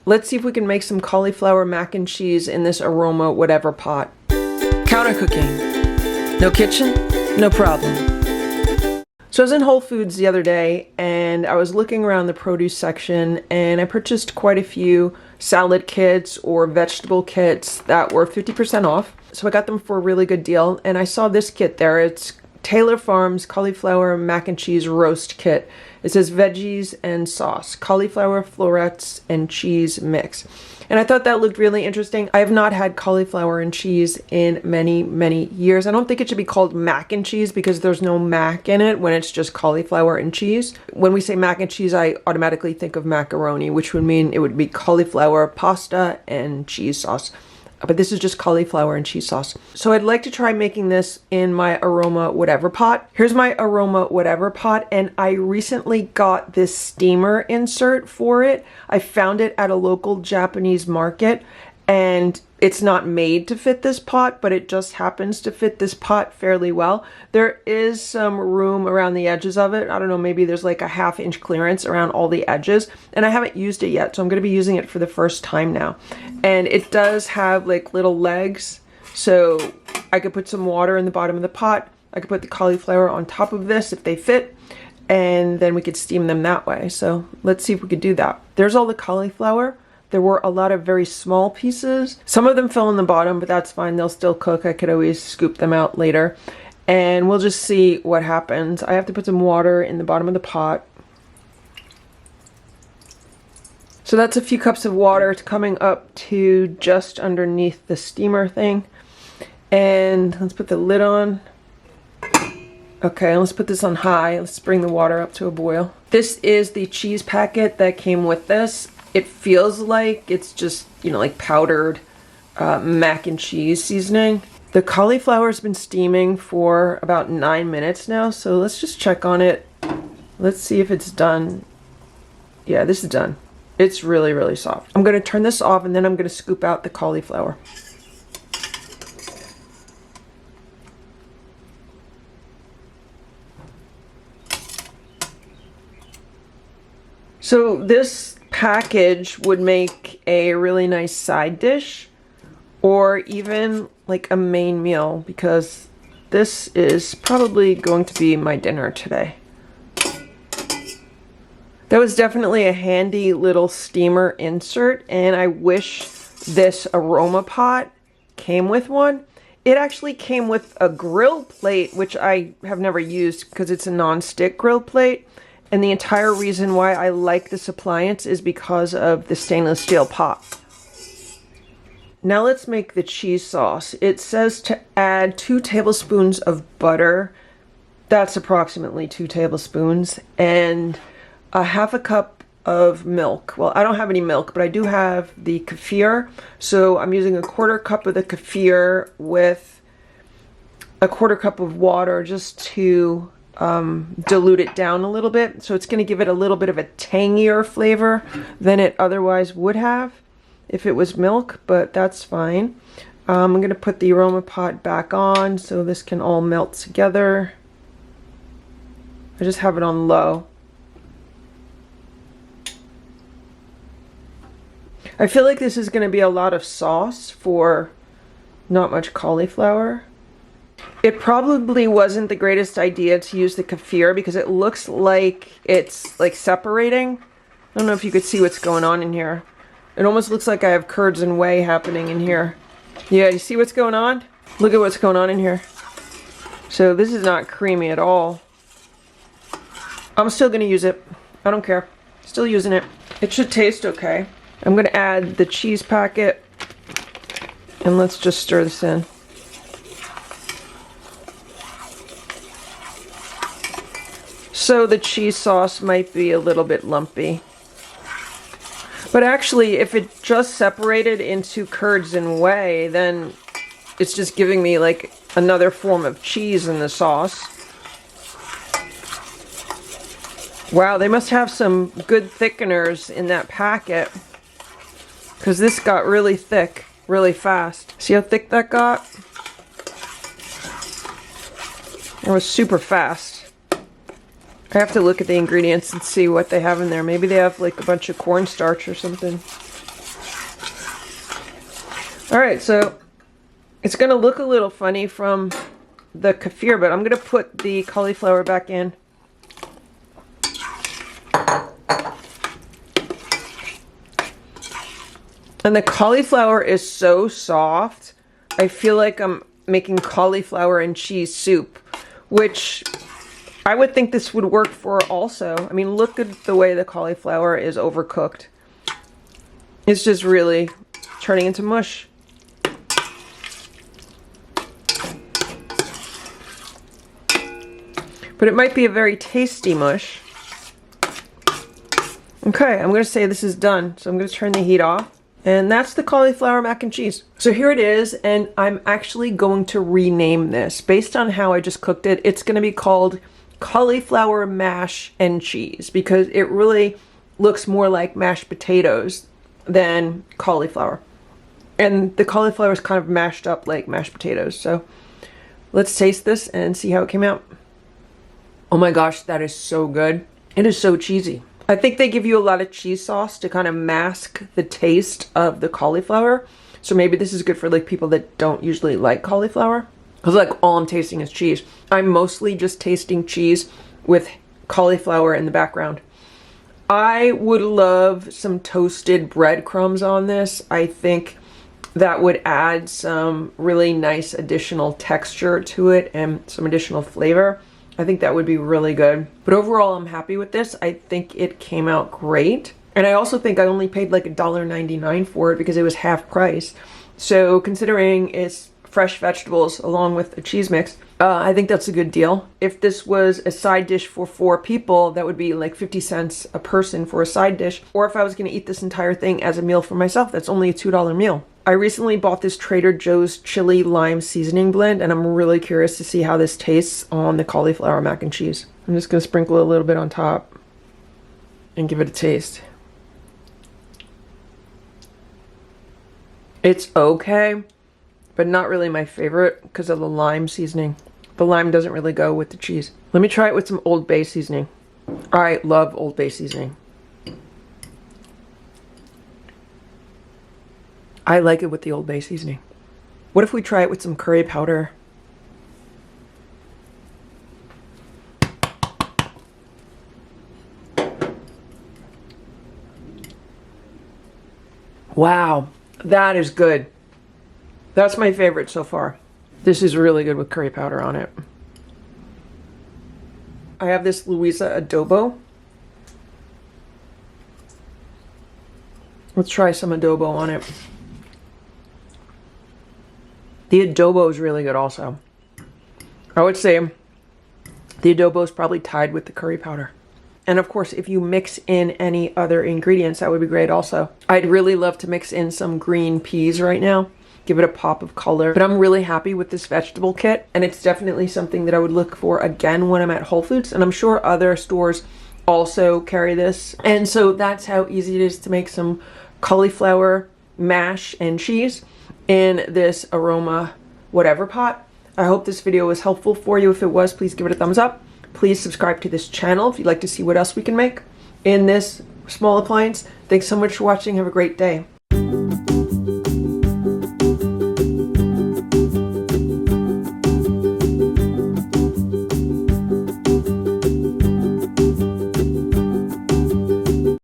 Let's see if we can make some cauliflower mac and cheese in this Aroma Whatever pot. Counter cooking. No kitchen, no problem. So I was in Whole Foods the other day and I was looking around the produce section and I purchased quite a few salad kits or vegetable kits that were 50% off. So I got them for a really good deal and I saw this kit there. It's Taylor Farms Cauliflower Mac and Cheese Roast Kit. It says veggies and sauce, cauliflower florets and cheese mix. And I thought that looked really interesting. I have not had cauliflower and cheese in many, many years. I don't think it should be called mac and cheese because there's no mac in it when it's just cauliflower and cheese. When we say mac and cheese, I automatically think of macaroni, which would mean it would be cauliflower pasta and cheese sauce. But this is just cauliflower and cheese sauce. So I'd like to try making this in my Aroma Whatever pot. Here's my Aroma Whatever pot, and I recently got this steamer insert for it. I found it at a local Japanese market, and it's not made to fit this pot, but it just happens to fit this pot fairly well. There is some room around the edges of it. I don't know, maybe there's like a 1/2 inch clearance around all the edges, and I haven't used it yet, so I'm going to be using it for the first time now. And it does have like little legs, so I could put some water in the bottom of the pot. I could put the cauliflower on top of this if they fit, and then we could steam them that way. So let's see if we could do that. There's all the cauliflower. There were a lot of very small pieces. Some of them fell in the bottom, but that's fine. They'll still cook. I could always scoop them out later. And we'll just see what happens. I have to put some water in the bottom of the pot. So that's a few cups of water. It's coming up to just underneath the steamer thing. And let's put the lid on. Okay, let's put this on high. Let's bring the water up to a boil. This is the cheese packet that came with this. It feels like it's just, you know, like powdered mac and cheese seasoning. The cauliflower's been steaming for about 9 minutes now, so let's just check on it. Let's see if it's done. Yeah, this is done. It's really, really soft. I'm going to turn this off and then I'm going to scoop out the cauliflower. So this package would make a really nice side dish or even like a main meal because this is probably going to be my dinner today. That was definitely a handy little steamer insert, and I wish this Aroma pot came with one. It actually came with a grill plate, which I have never used because it's a non-stick grill plate. And the entire reason why I like this appliance is because of the stainless steel pot. Now let's make the cheese sauce. It says to add 2 tablespoons of butter. That's approximately 2 tablespoons. And a 1/2 cup of milk. Well, I don't have any milk, but I do have the kefir. So I'm using a 1/4 cup of the kefir with a 1/4 cup of water just to dilute it down a little bit. So it's going to give it a little bit of a tangier flavor than it otherwise would have if it was milk, but that's fine. I'm going to put the Aroma pot back on so this can all melt together. I just have it on low. I feel like this is going to be a lot of sauce for not much cauliflower. It probably wasn't the greatest idea to use the kefir because it looks like it's like separating. I don't know if you could see what's going on in here. It almost looks like I have curds and whey happening in here. Yeah, you see what's going on? Look at what's going on in here. So this is not creamy at all. I'm still going to use it. I don't care. Still using it. It should taste okay. I'm going to add the cheese packet and let's just stir this in. So the cheese sauce might be a little bit lumpy. But actually, if it just separated into curds and whey, then it's just giving me like another form of cheese in the sauce. Wow, they must have some good thickeners in that packet, because this got really thick really fast. See how thick that got? It was super fast. I have to look at the ingredients and see what they have in there. Maybe they have like a bunch of cornstarch or something. All right, so it's gonna look a little funny from the kefir, but I'm gonna put the cauliflower back in. And the cauliflower is so soft. I feel like I'm making cauliflower and cheese soup, which I would think this would work for also. I mean, look at the way the cauliflower is overcooked. It's just really turning into mush. But it might be a very tasty mush. Okay, I'm gonna say this is done. So I'm gonna turn the heat off. And that's the cauliflower mac and cheese. So here it is, and I'm actually going to rename this. Based on how I just cooked it, it's gonna be called Cauliflower Mash and Cheese because it really looks more like mashed potatoes than cauliflower. And the cauliflower is kind of mashed up like mashed potatoes. So let's taste this and see how it came out. Oh my gosh, that is so good. It is so cheesy. I think they give you a lot of cheese sauce to kind of mask the taste of the cauliflower. So maybe this is good for like people that don't usually like cauliflower. Because like all I'm tasting is cheese. I'm mostly just tasting cheese with cauliflower in the background. I would love some toasted breadcrumbs on this. I think that would add some really nice additional texture to it and some additional flavor. I think that would be really good. But overall, I'm happy with this. I think it came out great. And I also think I only paid like $1.99 for it because it was half price. So considering it's fresh vegetables along with a cheese mix, I think that's a good deal. If this was a side dish for 4 people, that would be like 50 cents a person for a side dish. Or if I was gonna eat this entire thing as a meal for myself, that's only a $2 meal. I recently bought this Trader Joe's chili lime seasoning blend, and I'm really curious to see how this tastes on the cauliflower mac and cheese. I'm just gonna sprinkle a little bit on top and give it a taste. It's okay, but not really my favorite because of the lime seasoning. The lime doesn't really go with the cheese. Let me try it with some Old Bay seasoning. I love Old Bay seasoning. I like it with the Old Bay seasoning. What if we try it with some curry powder? Wow, that is good. That's my favorite so far. This is really good with curry powder on it. I have this Louisa adobo. Let's try some adobo on it. The adobo is really good also. I would say the adobo is probably tied with the curry powder. And of course, if you mix in any other ingredients, that would be great also. I'd really love to mix in some green peas right now. Give it a pop of color. But I'm really happy with this vegetable kit. And it's definitely something that I would look for again when I'm at Whole Foods. And I'm sure other stores also carry this. And so that's how easy it is to make some cauliflower mash and cheese in this Aroma Whatever pot. I hope this video was helpful for you. If it was, please give it a thumbs up. Please subscribe to this channel if you'd like to see what else we can make in this small appliance. Thanks so much for watching. Have a great day.